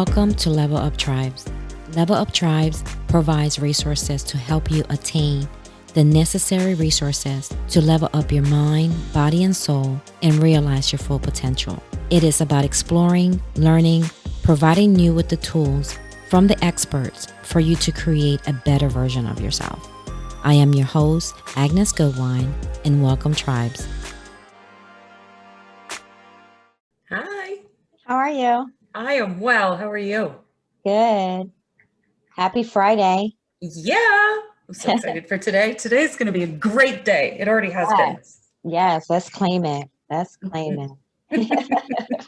Welcome to Level Up Tribes. Level Up Tribes provides resources to help you attain the necessary resources to level up your mind, body, and soul and realize your full potential. It is about exploring, learning, providing you with the tools from the experts for you to create a better version of yourself. I am your host, Agnes Goodwine, and welcome, Tribes. Hi. How are you? I am well. How are you? Good. Happy Friday. Yeah. I'm so excited for today. Today's going to be a great day. It already has been. Yes, let's claim it. Let's claim it.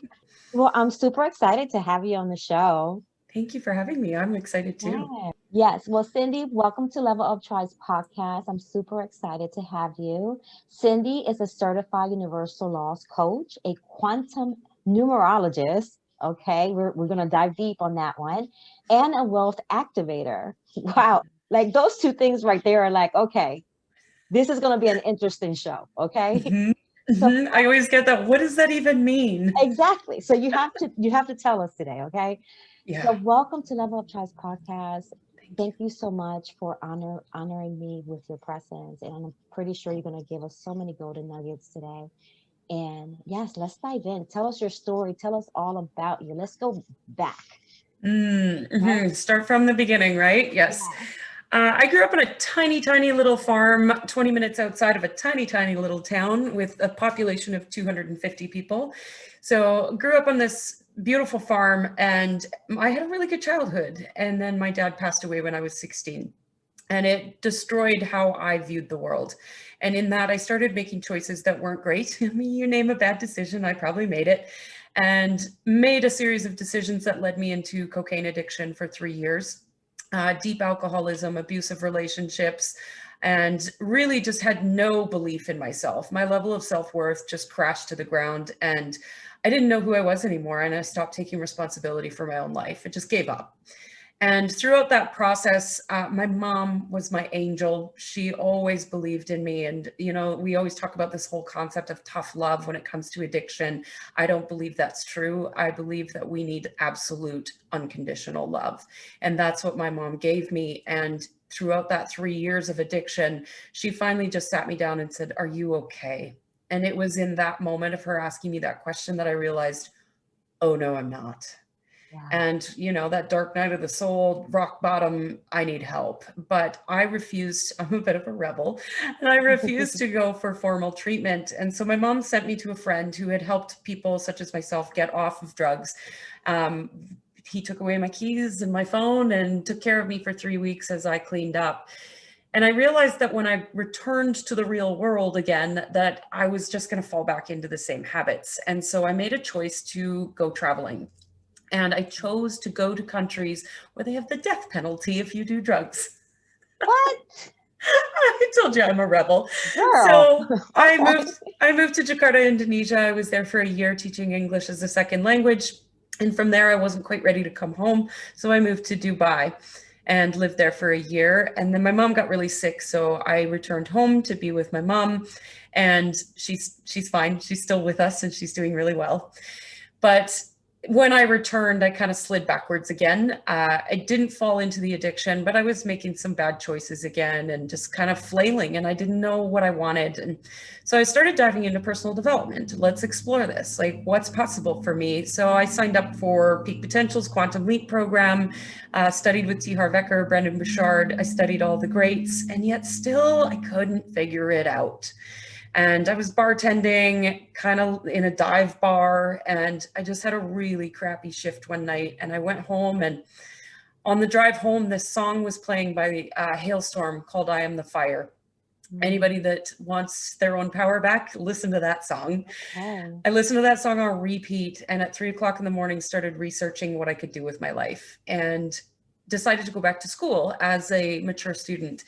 Well, I'm super excited to have you on the show. Thank you for having me. I'm excited too. Yes. Well, Cindy, welcome to Level Up Tribes podcast. I'm super excited to have you. Cindy is a certified universal laws coach, a quantum numerologist. Okay, we're going to dive deep on that one, and a wealth activator. Wow. Like those two things right there are like, okay, this is going to be an interesting show. Okay. So I always get that. What does that even mean? Exactly. So you have to tell us today. Okay. Yeah. So welcome to Level Up Tribes podcast. Thank you so much for honoring me with your presence. And I'm pretty sure you're going to give us so many golden nuggets today. And yes, let's dive in. Tell us your story. Tell us all about you. Let's go back. Start from the beginning, right? Yes. I grew up on a tiny, tiny little farm, 20 minutes outside of a tiny, tiny little town with a population of 250 people. So grew up on this beautiful farm, and I had a really good childhood. And then my dad passed away when I was 16. And it destroyed how I viewed the world. And in that, I started making choices that weren't great. I mean, you name a bad decision, I probably made it. And made a series of decisions that led me into cocaine addiction for 3 years, deep alcoholism, abusive relationships, and really just had no belief in myself. My level of self-worth just crashed to the ground, and I didn't know who I was anymore. And I stopped taking responsibility for my own life. It just gave up. And throughout that process, my mom was my angel. She always believed in me. And, you know, we always talk about this whole concept of tough love when it comes to addiction. I don't believe that's true. I believe that we need absolute unconditional love. And that's what my mom gave me. And throughout that 3 years of addiction, she finally just sat me down and said, "Are you okay?" And it was in that moment of her asking me that question that I realized, oh, no, I'm not. And, you know, that dark night of the soul, rock bottom, I need help. But I refused. I'm a bit of a rebel, and I refused to go for formal treatment. And so my mom sent me to a friend who had helped people such as myself get off of drugs. He took away my keys and my phone and took care of me for 3 weeks as I cleaned up. And I realized that when I returned to the real world again, that I was just going to fall back into the same habits. And so I made a choice to go traveling. And I chose to go to countries where they have the death penalty if you do drugs. What? I told you I'm a rebel. Girl. So I moved to Jakarta, Indonesia. I was there for a year teaching English as a second language. And from there, I wasn't quite ready to come home. So I moved to Dubai and lived there for a year. And then my mom got really sick. So I returned home to be with my mom. And she's fine. She's still with us and she's doing really well. But when I returned, I kind of slid backwards again. I didn't fall into the addiction, but I was making some bad choices again and just kind of flailing, and I didn't know what I wanted. And so I started diving into personal development. Let's explore this, like what's possible for me. So I signed up for Peak Potential's Quantum Leap program, studied with T. Harv Eker, Brendon Burchard. I studied all the greats, and yet still I couldn't figure it out. And I was bartending kind of in a dive bar, and I just had a really crappy shift one night. And I went home, and on the drive home, this song was playing by Hailstorm called "I Am the Fire." Anybody that wants their own power back, listen to that song. I listened to that song on repeat, and at 3 o'clock in the morning started researching what I could do with my life and decided to go back to school as a mature student.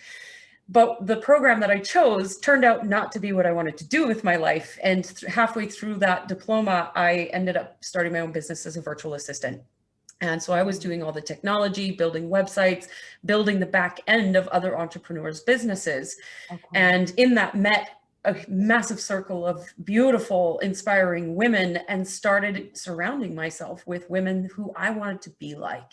But the program that I chose turned out not to be what I wanted to do with my life. And halfway through that diploma, I ended up starting my own business as a virtual assistant. And so I was doing all the technology, building websites, building the back end of other entrepreneurs' businesses. And in that met a massive circle of beautiful, inspiring women and started surrounding myself with women who I wanted to be like.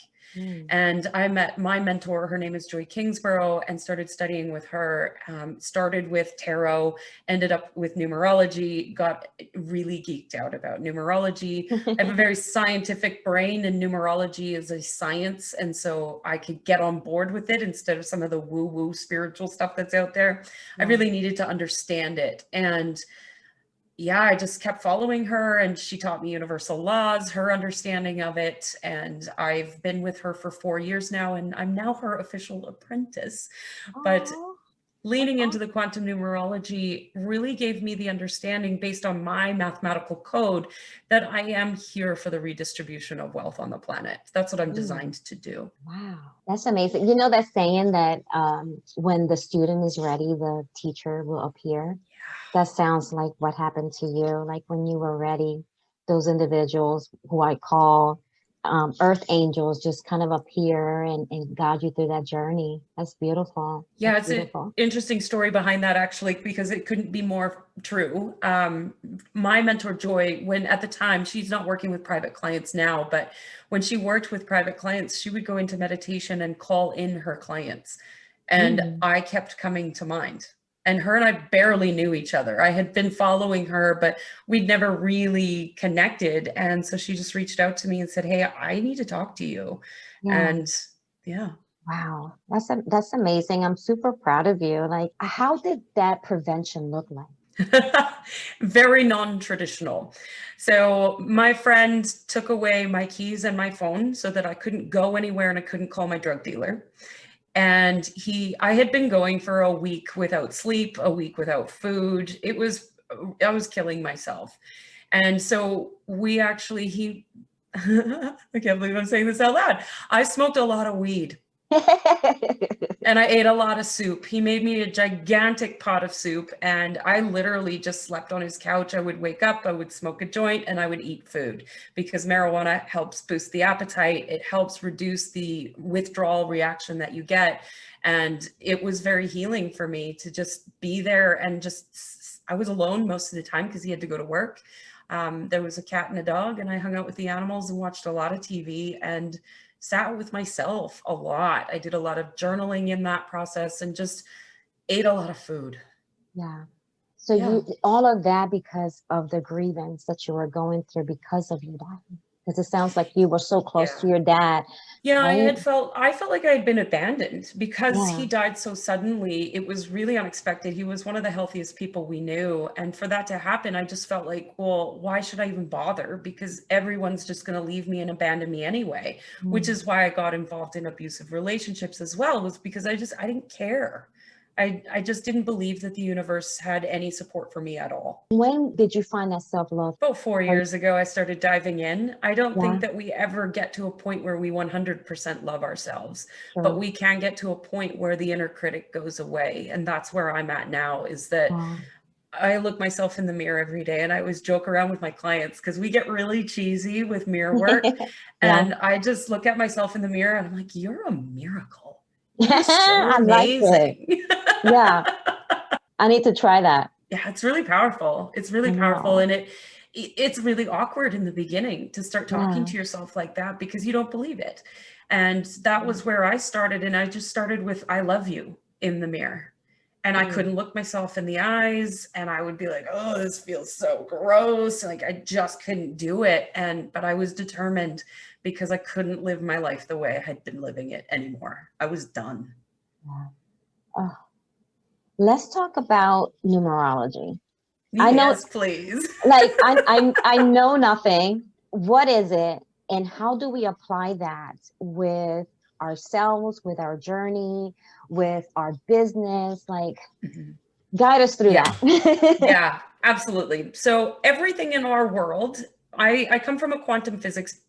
And I met my mentor, her name is Joy Kingsborough, and started studying with her, started with tarot, ended up with numerology, got really geeked out about numerology. I have a very scientific brain, and numerology is a science. And so I could get on board with it instead of some of the woo-woo spiritual stuff that's out there. I really needed to understand it. And yeah, I just kept following her, and she taught me universal laws, her understanding of it. And I've been with her for 4 years now, and I'm now her official apprentice. But leaning into the quantum numerology really gave me the understanding, based on my mathematical code, that I am here for the redistribution of wealth on the planet. That's what I'm designed to do. Wow, that's amazing. You know that saying that when the student is ready, the teacher will appear? That sounds like what happened to you. Like when you were ready, those individuals who I call earth angels just kind of appear and guide you through that journey. That's beautiful. Yeah, That's it's beautiful. an interesting story behind that, actually, because it couldn't be more true. My mentor, Joy, when at the time, she's not working with private clients now, but when she worked with private clients, she would go into meditation and call in her clients. And I kept coming to mind. And her and I barely knew each other. I had been following her, but we'd never really connected. And so she just reached out to me and said, hey, I need to talk to you. And yeah. Wow, that's amazing. I'm super proud of you. Like, how did that prevention look like? Very non-traditional. So my friend took away my keys and my phone so that I couldn't go anywhere and I couldn't call my drug dealer. And I had been going for a week without sleep, a week without food. I was killing myself. And so I can't believe I'm saying this out loud. I smoked a lot of weed. And I ate a lot of soup. He made me a gigantic pot of soup, and I literally just slept on his couch. I would wake up, I would smoke a joint, and I would eat food, because marijuana helps boost the appetite. It helps reduce the withdrawal reaction that you get. And it was very healing for me to just be there, and I was alone most of the time because he had to go to work. There was a cat and a dog, and I hung out with the animals and watched a lot of TV and sat with myself a lot. I did a lot of journaling in that process and just ate a lot of food. Yeah. So all of that because of the grievance that you were going through because of your dad. Because it sounds like you were so close to your dad. Yeah, right? I felt like I had been abandoned because he died so suddenly. It was really unexpected. He was one of the healthiest people we knew. And for that to happen, I just felt like, well, why should I even bother? Because everyone's just going to leave me and abandon me anyway, which is why I got involved in abusive relationships as well, was because I didn't care. I just didn't believe that the universe had any support for me at all. When did you find that self-love? About 4 years ago, I started diving in. I don't think that we ever get to a point where we 100% love ourselves, but we can get to a point where the inner critic goes away. And that's where I'm at now, is that I look myself in the mirror every day, and I always joke around with my clients because we get really cheesy with mirror work. And I just look at myself in the mirror and I'm like, you're a miracle. You're so amazing. Yeah. I need to try that. Yeah, it's really powerful. It's really powerful. And it's really awkward in the beginning to start talking to yourself like that because you don't believe it. And that was where I started. And I just started with, I love you in the mirror. And I couldn't look myself in the eyes, and I would be like, oh, this feels so gross. Like I just couldn't do it. But I was determined because I couldn't live my life the way I had been living it anymore. I was done. Let's talk about numerology. Yes, please. Like I know nothing. What is it, and how do we apply that with ourselves, with our journey, with our business? Like, guide us through that. Yeah, absolutely. So everything in our world, I come from a quantum physics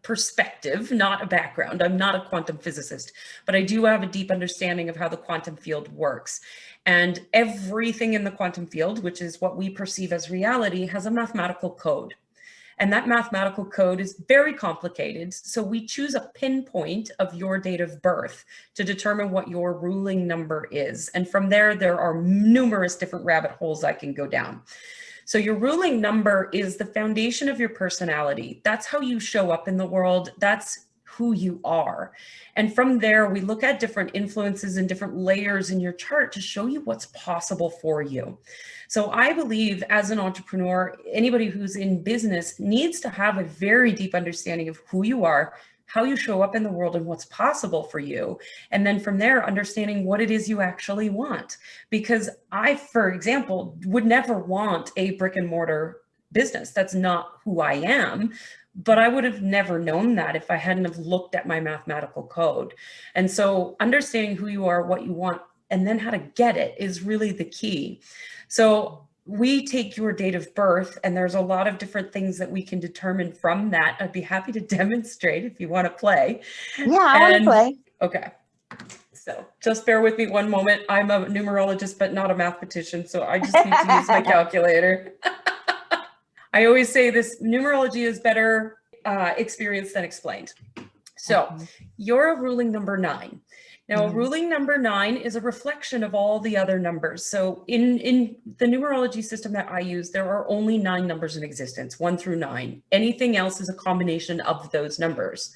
perspective, not a background. I'm not a quantum physicist, but I do have a deep understanding of how the quantum field works. And everything in the quantum field, which is what we perceive as reality, has a mathematical code. And that mathematical code is very complicated. So we choose a pinpoint of your date of birth to determine what your ruling number is. And from there, there are numerous different rabbit holes I can go down. So your ruling number is the foundation of your personality. That's how you show up in the world. That's who you are. And from there, we look at different influences and different layers in your chart to show you what's possible for you. So I believe as an entrepreneur, anybody who's in business needs to have a very deep understanding of who you are, how you show up in the world, and what's possible for you. And then from there, understanding what it is you actually want. Because I, for example, would never want a brick and mortar business. That's not who I am. But I would have never known that if I hadn't have looked at my mathematical code. And so understanding who you are, what you want, and then how to get it is really the key. So we take your date of birth, and there's a lot of different things that we can determine from that. I'd be happy to demonstrate if you want to play. Yeah, I want to play. Okay. So just bear with me one moment. I'm a numerologist, but not a mathematician. So I just need to use my calculator. I always say this: numerology is better experienced than explained. So you're a ruling number 9. Now, a ruling number 9 is a reflection of all the other numbers. So in the numerology system that I use, there are only 9 numbers in existence, 1 through 9. Anything else is a combination of those numbers.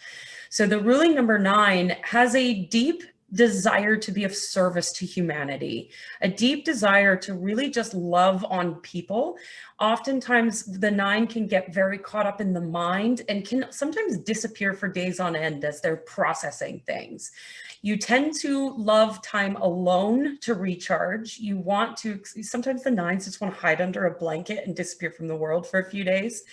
So the ruling number 9 has a deep desire to be of service to humanity, a deep desire to really just love on people. Oftentimes the 9 can get very caught up in the mind and can sometimes disappear for days on end as they're processing things. You tend to love time alone to recharge. You want to, sometimes the 9s just want to hide under a blanket and disappear from the world for a few days.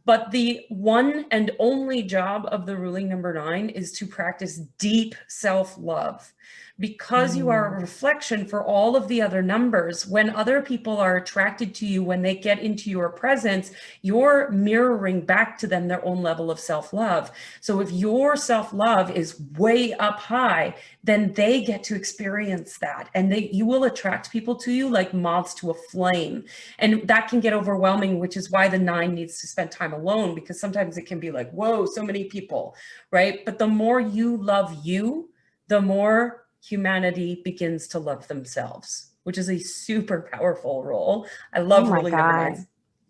But the one and only job of the ruling number 9 is to practice deep self-love. Because you are a reflection for all of the other numbers, when other people are attracted to you, when they get into your presence, you're mirroring back to them their own level of self-love. So if your self-love is way up high, then they get to experience that, and you will attract people to you like moths to a flame. And that can get overwhelming, which is why the 9 needs to spend time alone, because sometimes it can be like, whoa, so many people, right? But the more you love you, the more humanity begins to love themselves, which is a super powerful role. I love ruling number 9s.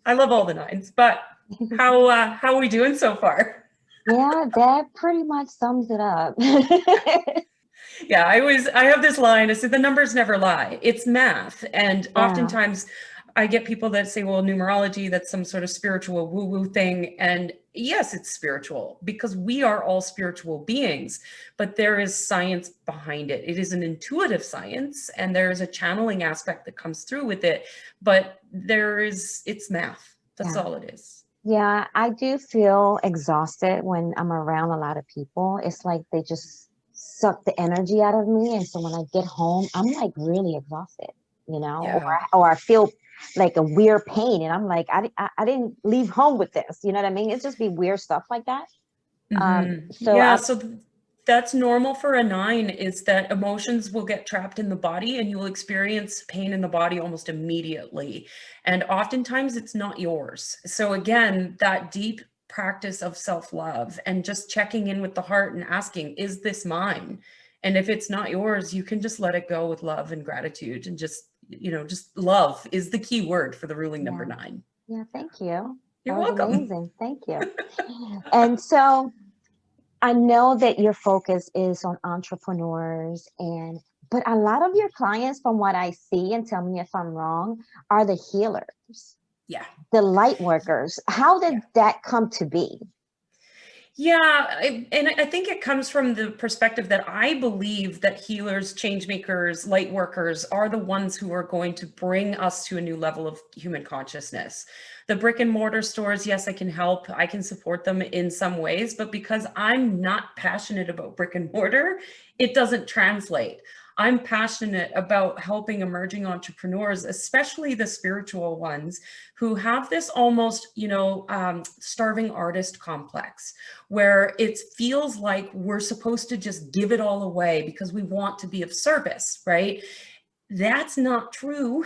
I love all the 9s, but how are we doing so far? Yeah, that pretty much sums it up. Yeah, I have this line. I said, the numbers never lie. It's math. And oftentimes I get people that say, well, numerology, that's some sort of spiritual woo-woo thing. And yes, it's spiritual because we are all spiritual beings, but there is science behind it. It is an intuitive science, and there is a channeling aspect that comes through with it, but it's math. That's all it is. Yeah, I do feel exhausted when I'm around a lot of people. It's like they just suck the energy out of me. And so when I get home, I'm like really exhausted, you know, or I feel like a weird pain. And I'm like, I didn't leave home with this. You know what I mean? It's just be weird stuff like that. So that's normal for a 9, is that emotions will get trapped in the body and you will experience pain in the body almost immediately. And oftentimes it's not yours. So again, that deep practice of self-love and just checking in with the heart and asking, is this mine? And if it's not yours, you can just let it go with love and gratitude, and just love is the key word for the ruling number 9. Yeah, thank you. You're welcome. Amazing. Thank you. And so I know that your focus is on entrepreneurs, but a lot of your clients, from what I see, and tell me if I'm wrong, are the healers. Yeah. The light workers. How did that come to be? Yeah, and I think it comes from the perspective that I believe that healers, change makers, light workers are the ones who are going to bring us to a new level of human consciousness. The brick and mortar stores, yes, I can help. I can support them in some ways, but because I'm not passionate about brick and mortar, it doesn't translate. I'm passionate about helping emerging entrepreneurs, especially the spiritual ones, who have this almost, starving artist complex, where it feels like we're supposed to just give it all away because we want to be of service, right? That's not true.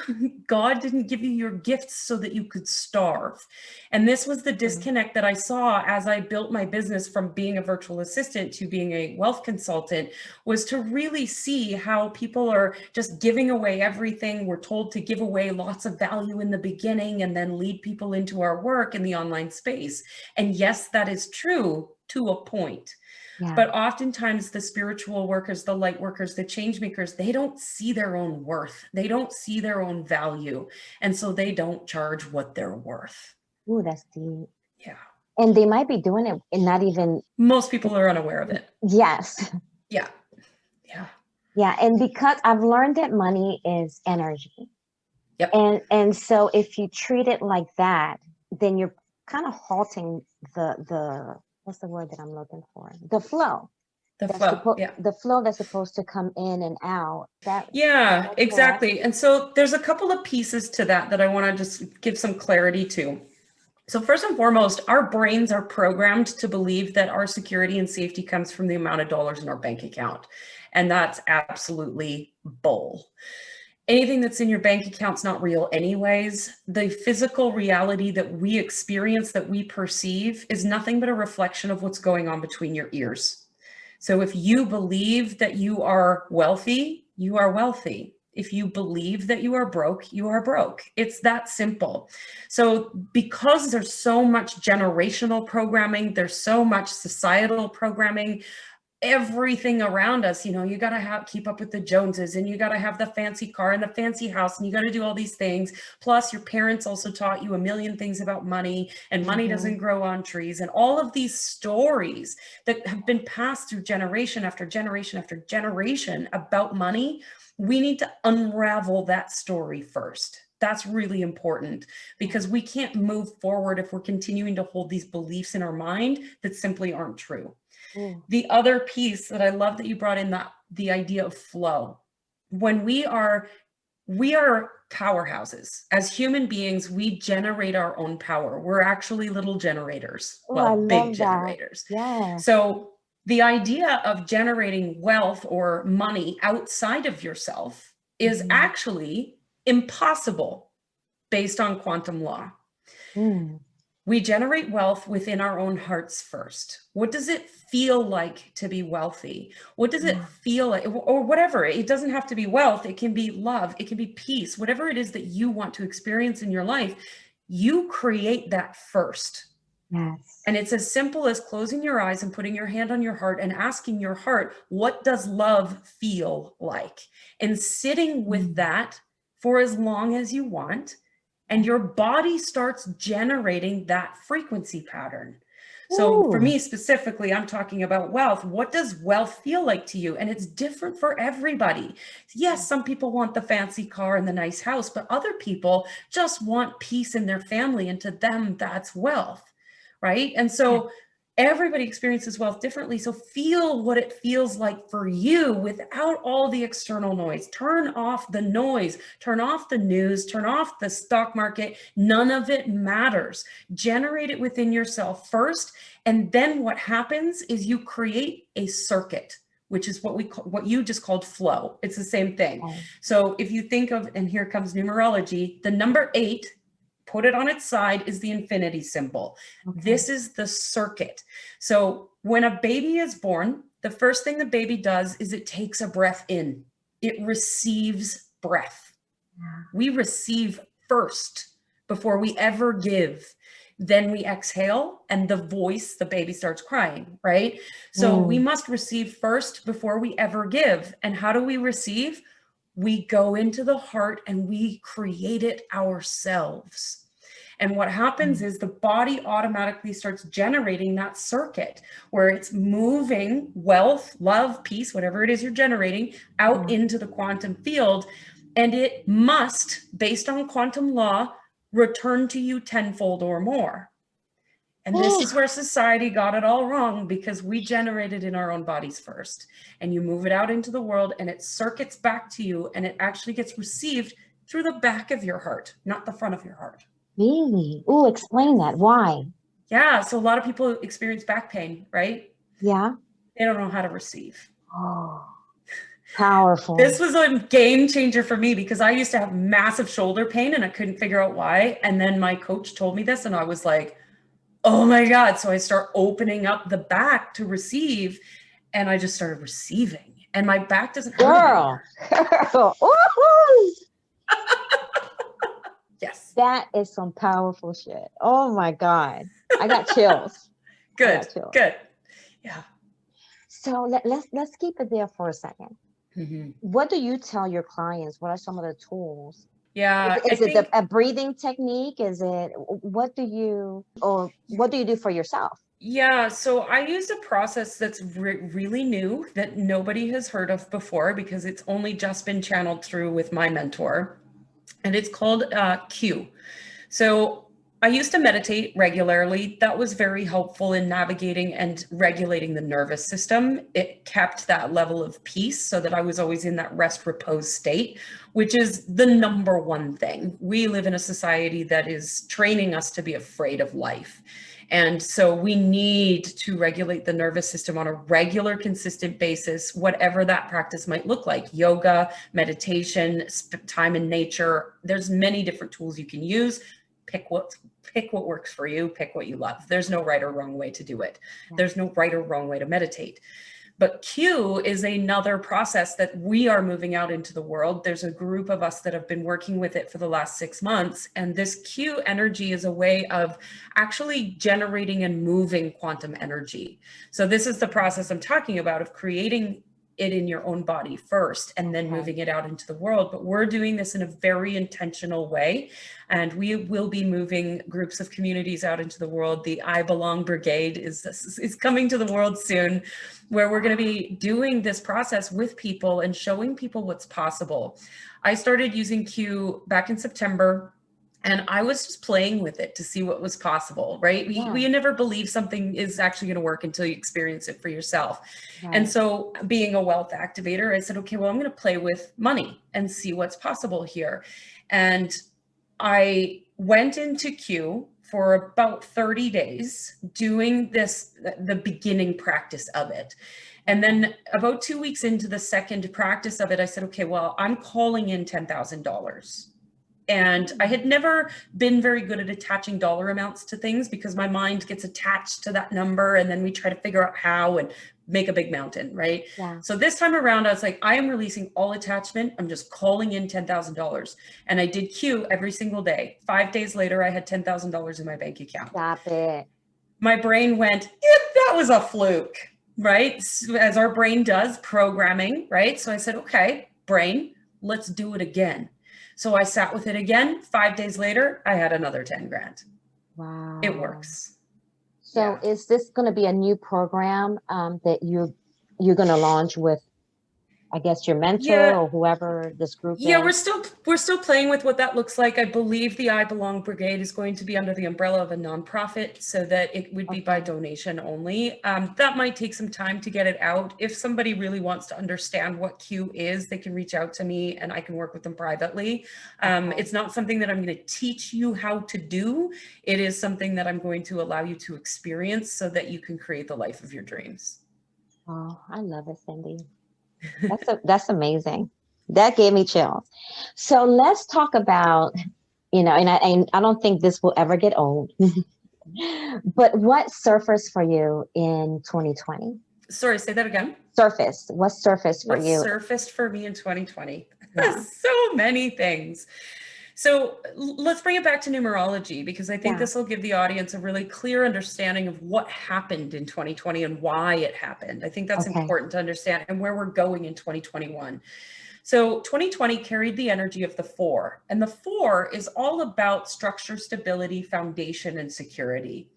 God didn't give you your gifts so that you could starve. And this was the disconnect that I saw as I built my business from being a virtual assistant to being a wealth consultant, was to really see how people are just giving away everything. We're told to give away lots of value in the beginning and then lead people into our work in the online space. And yes, that is true to a point. Yeah. But oftentimes the spiritual workers, the light workers, the change makers, they don't see their own worth. They don't see their own value. And so they don't charge what they're worth. Ooh, that's deep. Yeah. And they might be doing it and not even. Most people are unaware of it. Yes. Yeah. Yeah. Yeah. And because I've learned that money is energy. Yep. And so if you treat it like that, then you're kind of halting the what's the word that I'm looking for? The flow. The flow. Yeah. The flow that's supposed to come in and out. Yeah, exactly. And so there's a couple of pieces to that I want to just give some clarity to. So first and foremost, our brains are programmed to believe that our security and safety comes from the amount of dollars in our bank account. And that's absolutely bull. Anything that's in your bank account's not real anyways. The physical reality that we experience, that we perceive, is nothing but a reflection of what's going on between your ears. So if you believe that you are wealthy, you are wealthy. If you believe that you are broke, you are broke. It's that simple. So because there's so much generational programming, there's so much societal programming, everything around us, you got to keep up with the Joneses, and you got to have the fancy car and the fancy house, and you got to do all these things. Plus your parents also taught you a million things about money, and money doesn't grow on trees, and all of these stories that have been passed through generation after generation after generation about money. We need to unravel that story first. That's really important, because we can't move forward if we're continuing to hold these beliefs in our mind that simply aren't true. The other piece that I love that you brought in, the idea of flow. When we are powerhouses. As human beings, we generate our own power. We're actually little generators. Big generators. Yeah. So the idea of generating wealth or money outside of yourself is actually impossible based on quantum law. We generate wealth within our own hearts first. What does it feel like to be wealthy? What does it feel like, or whatever? It doesn't have to be wealth. It can be love. It can be peace. Whatever it is that you want to experience in your life, you create that first. Yes. And it's as simple as closing your eyes and putting your hand on your heart and asking your heart, what does love feel like? And sitting with that for as long as you want. And your body starts generating that frequency pattern. So for me specifically, I'm talking about wealth. What does wealth feel like to you? And it's different for everybody. Yes, some people want the fancy car and the nice house, but other people just want peace in their family. And to them, that's wealth, right? And so everybody experiences wealth differently. So feel what it feels like for you without all the external noise. Turn off the noise, turn off the news, turn off the stock market. None of it matters. Generate it within yourself first. And then what happens is you create a circuit, which is what you just called flow. It's the same thing. So if you think of, and here comes numerology, the number 8, put it on its side, is the infinity symbol. This is the circuit. So when a baby is born, the first thing the baby does is it takes a breath in. It receives breath. We receive first before we ever give. Then we exhale, and the baby starts crying, right? So we must receive first before we ever give. And how do we receive? We go into the heart and we create it ourselves. And what happens is the body automatically starts generating that circuit where it's moving wealth, love, peace, whatever it is you're generating out into the quantum field. And it must, based on quantum law, return to you tenfold or more. And this is where society got it all wrong, because we generate it in our own bodies first. And you move it out into the world and it circuits back to you, and it actually gets received through the back of your heart, not the front of your heart. Really? Oh, explain that. Why? Yeah. So a lot of people experience back pain, right? Yeah. They don't know how to receive. Powerful. This was a game changer for me because I used to have massive shoulder pain and I couldn't figure out why. And then my coach told me this and I was like, oh my God. So I start opening up the back to receive and I just started receiving and my back doesn't hurt anymore. Girl. Woohoo! Yes. That is some powerful shit. Oh my God. I got chills. Good. Good. Yeah. So let's keep it there for a second. Mm-hmm. What do you tell your clients? What are some of the tools? Yeah. Is it a breathing technique? What do you do for yourself? Yeah, so I used a process that's really new that nobody has heard of before because it's only just been channeled through with my mentor, and it's called Q. So I used to meditate regularly. That was very helpful in navigating and regulating the nervous system. It kept that level of peace so that I was always in that rest repose state, which is the number one thing. We live in a society that is training us to be afraid of life. And so we need to regulate the nervous system on a regular, consistent basis, whatever that practice might look like. Yoga, meditation, time in nature. There's many different tools you can use. Pick what works for you, pick what you love. There's no right or wrong way to do it. There's no right or wrong way to meditate. But Q is another process that we are moving out into the world. There's a group of us that have been working with it for the last 6 months. And this Q energy is a way of actually generating and moving quantum energy. So this is the process I'm talking about of creating it in your own body first and then moving it out into the world. But we're doing this in a very intentional way. And we will be moving groups of communities out into the world. The I Belong Brigade is coming to the world soon, where we're going to be doing this process with people and showing people what's possible. I started using Q back in September. And I was just playing with it to see what was possible, right? We never believe something is actually going to work until you experience it for yourself. Right. And so being a wealth activator, I said, okay, well, I'm going to play with money and see what's possible here. And I went into Q for about 30 days doing this, the beginning practice of it. And then about 2 weeks into the second practice of it, I said, okay, well, I'm calling in $10,000. And I had never been very good at attaching dollar amounts to things because my mind gets attached to that number and then we try to figure out how and make a big mountain, right? Yeah. So this time around, I was like, I am releasing all attachment. I'm just calling in $10,000. And I did Q every single day. 5 days later, I had $10,000 in my bank account. Stop it. My brain went, yeah, that was a fluke, right? As our brain does, programming, right? So I said, okay, brain, let's do it again. So I sat with it again. 5 days later, I had another 10 grand. Wow. It works. So is this going to be a new program that you're going to launch with, I guess, your mentor or whoever this group is? Yeah, we're still playing with what that looks like. I believe the I Belong Brigade is going to be under the umbrella of a nonprofit so that it would be by donation only. That might take some time to get it out. If somebody really wants to understand what Q is, they can reach out to me and I can work with them privately. It's not something that I'm going to teach you how to do. It is something that I'm going to allow you to experience so that you can create the life of your dreams. Oh, I love it, Cindy. That's amazing. That gave me chills. So let's talk about, and I don't think this will ever get old, but what surfaced for you in 2020? Sorry, say that again. What surfaced for you? What surfaced for me in 2020? Yeah. So many things. So let's bring it back to numerology, because I think this will give the audience a really clear understanding of what happened in 2020 and why it happened. I think that's important to understand, and where we're going in 2021. So 2020 carried the energy of the 4, and the 4 is all about structure, stability, foundation, and security.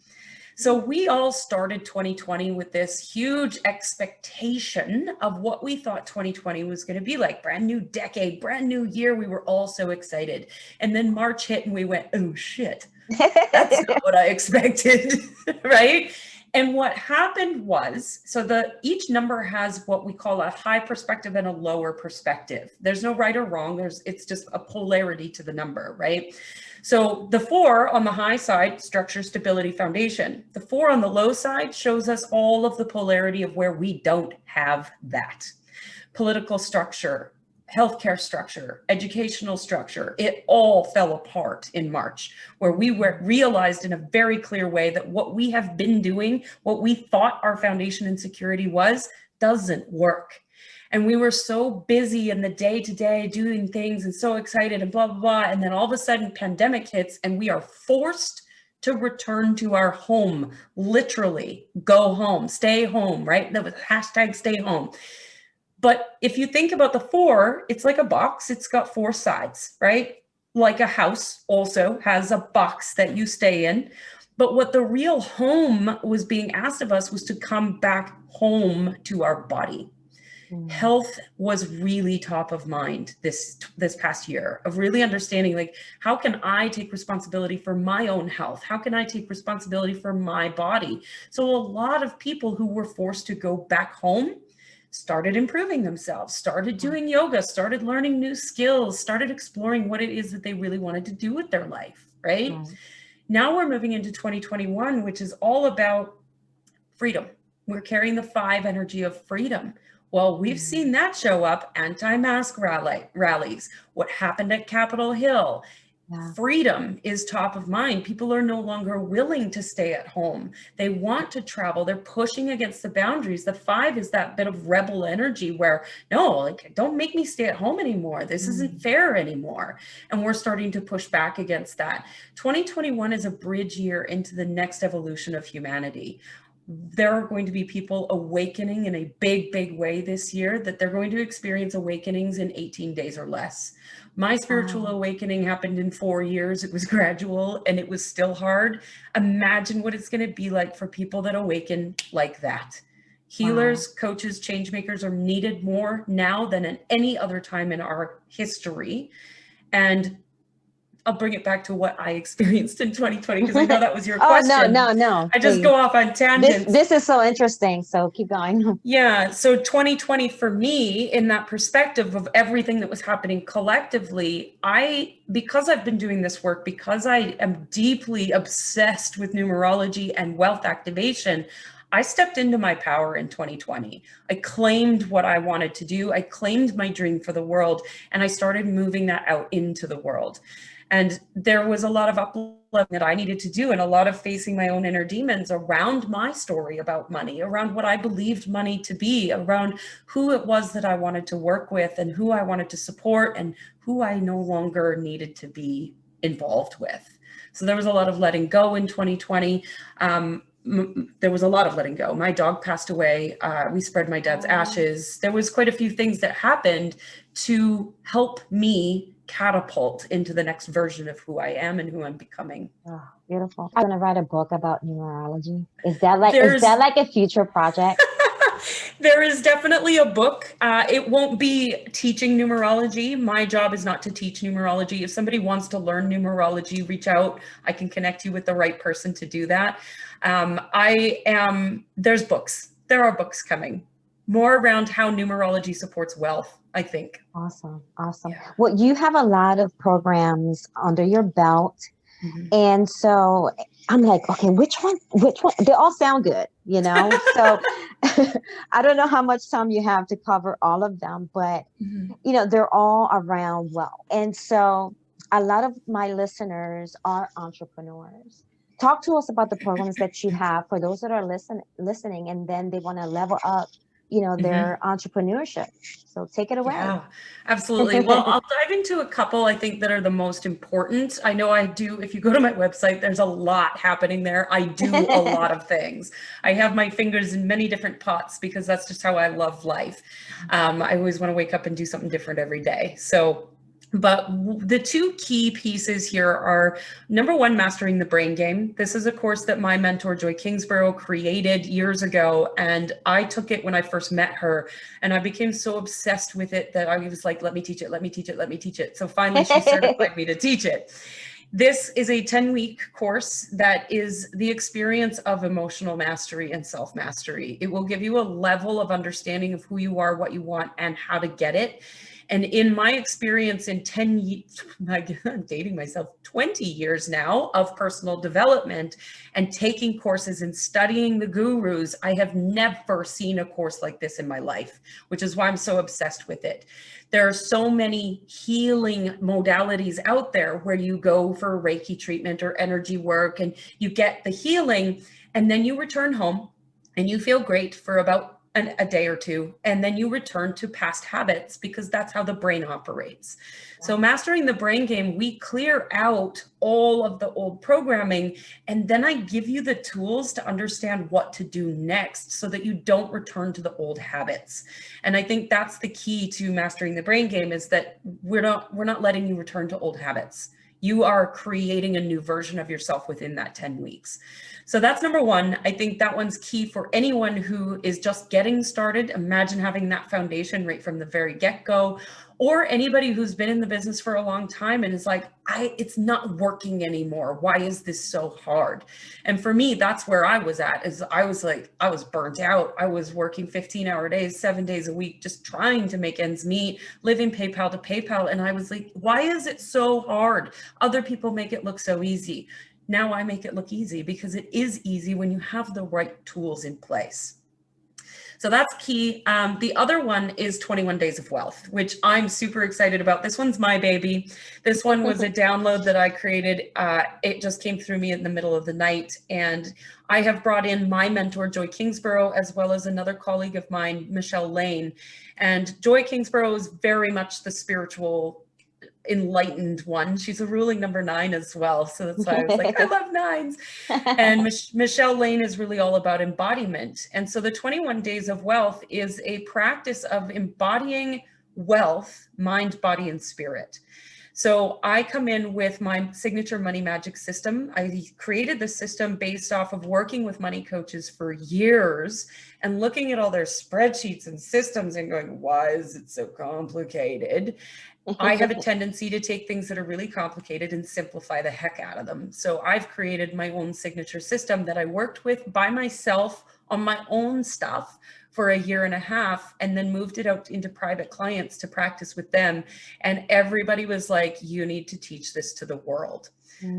So we all started 2020 with this huge expectation of what we thought 2020 was going to be like. Brand new decade, brand new year. We were all so excited. And then March hit and we went, oh shit, that's not what I expected, right? And what happened was, each number has what we call a high perspective and a lower perspective. There's no right or wrong. It's just a polarity to the number, right? So the 4 on the high side, structure, stability, foundation. The 4 on the low side shows us all of the polarity of where we don't have that. political structure, healthcare structure, educational structure, it all fell apart in March, where we realized in a very clear way that what we have been doing, what we thought our foundation and security was, doesn't work. And we were so busy in the day-to-day doing things and so excited and blah, blah, blah. And then all of a sudden pandemic hits and we are forced to return to our home, literally go home, stay home, right? That was hashtag stay home. But if you think about the 4, it's like a box. It's got 4 sides, right? Like a house also has a box that you stay in. But what the real home was being asked of us was to come back home to our body. Health was really top of mind this past year, of really understanding, like, how can I take responsibility for my own health? How can I take responsibility for my body? So a lot of people who were forced to go back home started improving themselves, started doing yoga, started learning new skills, started exploring what it is that they really wanted to do with their life, right? Now we're moving into 2021, which is all about freedom. We're carrying the 5 energy of freedom. Well, we've seen that show up, anti-mask rallies, what happened at Capitol Hill. Freedom is top of mind. People are no longer willing to stay at home. They want to travel. They're pushing against the boundaries. The 5 is that bit of rebel energy where, no, like, don't make me stay at home anymore. This isn't fair anymore. And we're starting to push back against that. 2021 is a bridge year into the next evolution of humanity. There are going to be people awakening in a big, big way this year, that they're going to experience awakenings in 18 days or less. My spiritual awakening happened in 4 years. It was gradual and it was still hard. Imagine what it's going to be like for people that awaken like that. Healers, coaches, change makers are needed more now than at any other time in our history. And I'll bring it back to what I experienced in 2020, because I know that was your question. No. I just go off on tangents. This is so interesting. So keep going. Yeah. So 2020 for me, in that perspective of everything that was happening collectively, because I've been doing this work, because I am deeply obsessed with numerology and wealth activation, I stepped into my power in 2020. I claimed what I wanted to do. I claimed my dream for the world, and I started moving that out into the world. And there was a lot of uplifting that I needed to do, and a lot of facing my own inner demons around my story about money, around what I believed money to be, around who it was that I wanted to work with and who I wanted to support and who I no longer needed to be involved with. So there was a lot of letting go in 2020. There was a lot of letting go. My dog passed away. We spread my dad's ashes. There was quite a few things that happened to help me catapult into the next version of who I am and who I'm becoming. Oh, beautiful. I'm gonna write a book about numerology. Is that like a future project? There is definitely a book. It won't be teaching numerology. My job is not to teach numerology. If somebody wants to learn numerology, reach out. I can connect you with the right person to do that. There's books. There are books coming. More around how numerology supports wealth, I think. Awesome. Yeah. Well, you have a lot of programs under your belt. And so I'm like, okay, which one? They all sound good, you know? So I don't know how much time you have to cover all of them, but you know, they're all around wealth. And so a lot of my listeners are entrepreneurs. Talk to us about the programs that you have for those that are listening, and then they want to level up, you know, their entrepreneurship. So take it away. Yeah, absolutely. Well, I'll dive into a couple I think that are the most important. I know I do. If you go to my website, there's a lot happening there. I do a lot of things. I have my fingers in many different pots because that's just how I love life. I always want to wake up and do something different every day. But the 2 key pieces here are, number 1, mastering the brain game. This is a course that my mentor, Joy Kingsborough, created years ago. And I took it when I first met her, and I became so obsessed with it that I was like, let me teach it, let me teach it, let me teach it. So finally she certified me to teach it. This is a 10-week course that is the experience of emotional mastery and self-mastery. It will give you a level of understanding of who you are, what you want, and how to get it. And in my experience in 10 years, I'm dating myself, 20 years now of personal development and taking courses and studying the gurus, I have never seen a course like this in my life, which is why I'm so obsessed with it. There are so many healing modalities out there where you go for Reiki treatment or energy work and you get the healing, and then you return home and you feel great for about a day or two, and then you return to past habits because that's how the brain operates. So mastering the brain game, we clear out all of the old programming, and then I give you the tools to understand what to do next so that you don't return to the old habits. And I think that's the key to mastering the brain game, is that we're not letting you return to old habits. You are creating a new version of yourself within that 10 weeks. So that's number one. I think that one's key for anyone who is just getting started. Imagine having that foundation right from the very get-go, or anybody who's been in the business for a long time and is like, it's not working anymore. Why is this so hard? And for me, that's where I was at, is I was burnt out. I was working 15-hour days, 7 days a week, just trying to make ends meet, living PayPal to PayPal. And I was like, why is it so hard? Other people make it look so easy. Now I make it look easy, because it is easy when you have the right tools in place. So that's key. The other one is 21 Days of Wealth, which I'm super excited about. This one's my baby. This one was a download that I created. It just came through me in the middle of the night. And I have brought in my mentor, Joy Kingsborough, as well as another colleague of mine, Michelle Lane. And Joy Kingsborough is very much the spiritual, enlightened one. She's a ruling number 9 as well. So that's why I was like, I love 9s. And Michelle Lane is really all about embodiment. And so the 21 Days of Wealth is a practice of embodying wealth, mind, body, and spirit. So I come in with my signature money magic system. I created the system based off of working with money coaches for years and looking at all their spreadsheets and systems and going, why is it so complicated? I have a tendency to take things that are really complicated and simplify the heck out of them. So I've created my own signature system that I worked with by myself on my own stuff for a year and a half, and then moved it out into private clients to practice with them. And everybody was like, you need to teach this to the world.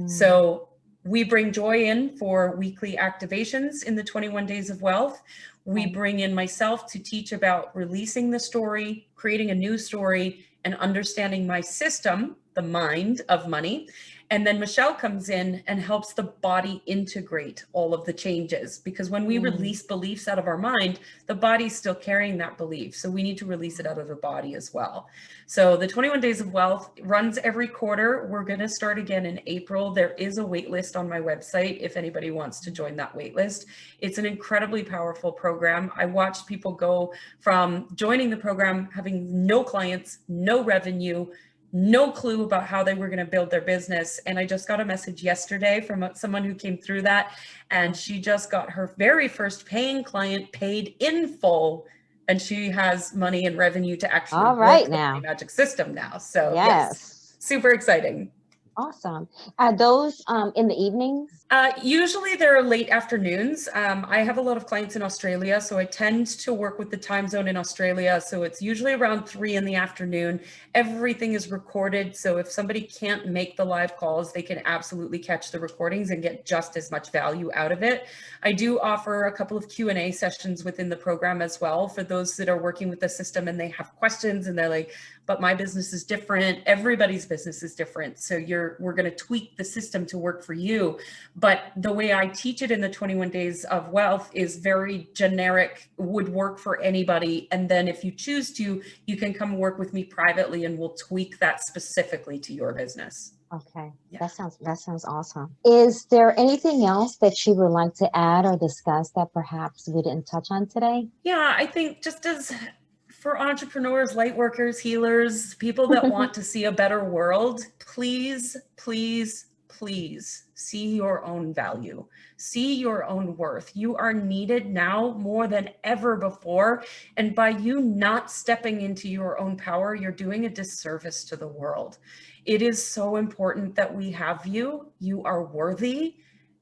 So we bring Joy in for weekly activations in the 21 Days of Wealth. We bring in myself to teach about releasing the story, creating a new story, and understanding my system, the mind of money. And then Michelle comes in and helps the body integrate all of the changes, because when we release beliefs out of our mind, the body's still carrying that belief. So we need to release it out of the body as well. So the 21 Days of Wealth runs every quarter. We're going to start again in April. There is a wait list on my website if anybody wants to join that wait list. It's an incredibly powerful program. I watched people go from joining the program, having no clients, no revenue, no clue about how they were going to build their business. And I just got a message yesterday from someone who came through that, and she just got her very first paying client paid in full, and she has money and revenue to actually work the Money Magic system now. So yes, super exciting. Awesome. Are those in the evenings? Usually they're late afternoons. I have a lot of clients in Australia, so I tend to work with the time zone in Australia. So it's usually around 3 in the afternoon. Everything is recorded. So if somebody can't make the live calls, they can absolutely catch the recordings and get just as much value out of it. I do offer a couple of Q&A sessions within the program as well for those that are working with the system and they have questions and they're like, but my business is different. Everybody's business is different. So we're going to tweak the system to work for you. But the way I teach it in the 21 Days of Wealth is very generic, would work for anybody. And then if you choose to, you can come work with me privately and we'll tweak that specifically to your business. Okay. Yeah. That sounds awesome. Is there anything else that you would like to add or discuss that perhaps we didn't touch on today? Yeah, I think just as for entrepreneurs, light workers, healers, people that want to see a better world, please, please, please see your own value, see your own worth. You are needed now more than ever before. And by you not stepping into your own power, you're doing a disservice to the world. It is so important that we have you. You are worthy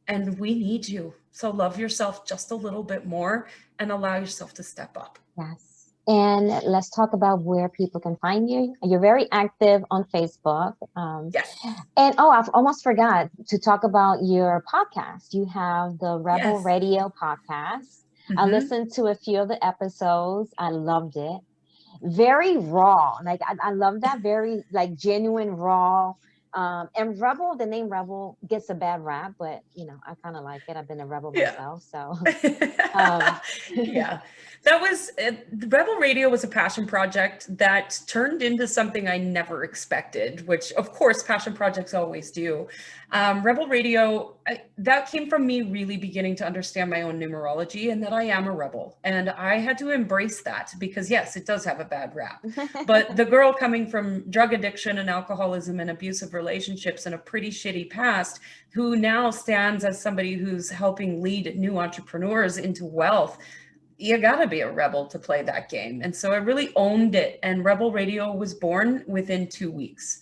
and we need you. So love yourself just a little bit more and allow yourself to step up. Yes. And let's talk about where people can find you. You're very active on Facebook. Yes. And I've almost forgot to talk about your podcast. You have the Rebel Yes. Radio podcast. I listened to a few of the episodes. I loved it. Very raw. Like I love that. Very like genuine, raw. And Rebel, the name Rebel gets a bad rap, but I kind of like it. I've been a rebel myself, so. Yeah, that was Rebel Radio was a passion project that turned into something I never expected, which of course passion projects always do. Rebel Radio, that came from me really beginning to understand my own numerology and that I am a rebel, and I had to embrace that because yes, it does have a bad rap, but the girl coming from drug addiction and alcoholism and abusive relationships and a pretty shitty past, who now stands as somebody who's helping lead new entrepreneurs into wealth, you gotta be a rebel to play that game. And so I really owned it, and Rebel Radio was born within 2 weeks.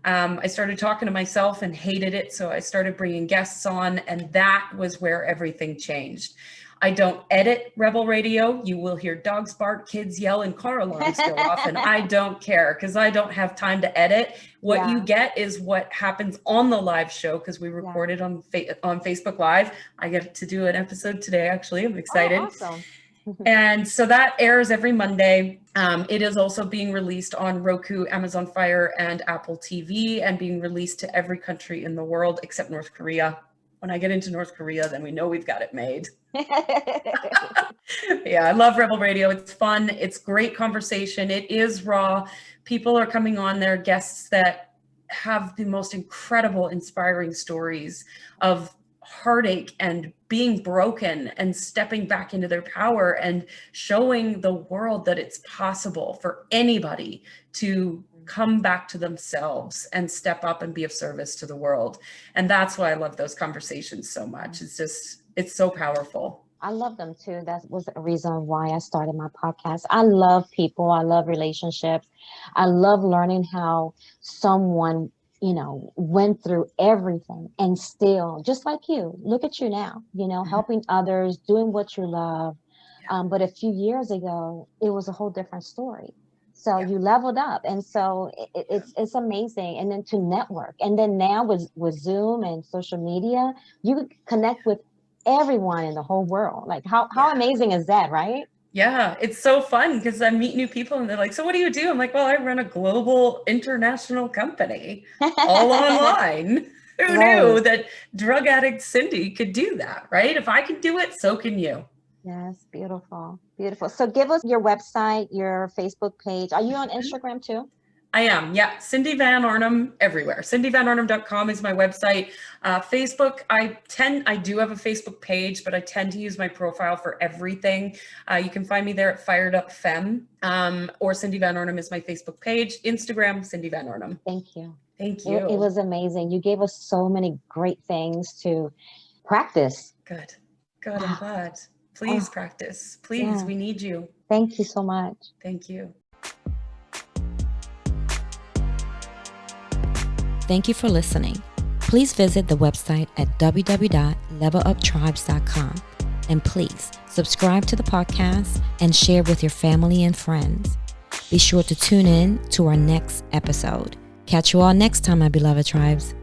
I started talking to myself and hated it, so I started bringing guests on, and that was where everything changed. I don't edit Rebel Radio. You will hear dogs bark, kids yell, and car alarms go off, and I don't care because I don't have time to edit. What you get is what happens on the live show, because we record it on Facebook Live. I get to do an episode today, actually. I'm excited. Oh, awesome. And so that airs every Monday. It is also being released on Roku, Amazon Fire, and Apple TV, and being released to every country in the world except North Korea. When I get into North Korea, then we know we've got it made. Yeah, I love Rebel Radio. It's fun. It's great conversation. It is raw. People are coming on there, guests that have the most incredible, inspiring stories of heartache and being broken and stepping back into their power and showing the world that it's possible for anybody to come back to themselves and step up and be of service to the world. And that's why I love those conversations so much. It's so powerful. I love them too. That was a reason why I started my podcast. I love people. I love relationships. I love learning how someone, went through everything and still, just like you, look at you now, helping others, doing what you love. But a few years ago, it was a whole different story. So you leveled up. And so it's amazing. And then to network. And then now with Zoom and social media, you could connect with everyone in the whole world. Like how amazing is that, right? Yeah, it's so fun because I meet new people and they're like, so what do you do? I'm like, well, I run a global international company all online. Who knew that drug addict Cindy could do that, right? If I can do it, so can you. Yes, beautiful, beautiful. So give us your website, your Facebook page. Are you on Instagram too? I am, yeah. Cindy Van Arnam everywhere. CindyVanArnam.com is my website. Facebook, I do have a Facebook page, but I tend to use my profile for everything. You can find me there at Fired Up Femme, or Cindy Van Arnam is my Facebook page. Instagram, Cindy Van Arnam. Thank you. Thank you. It was amazing. You gave us so many great things to practice. Good, I'm glad. Please practice. Please, we need you. Thank you so much. Thank you. Thank you for listening. Please visit the website at www.leveluptribes.com. And please subscribe to the podcast and share with your family and friends. Be sure to tune in to our next episode. Catch you all next time, my beloved tribes.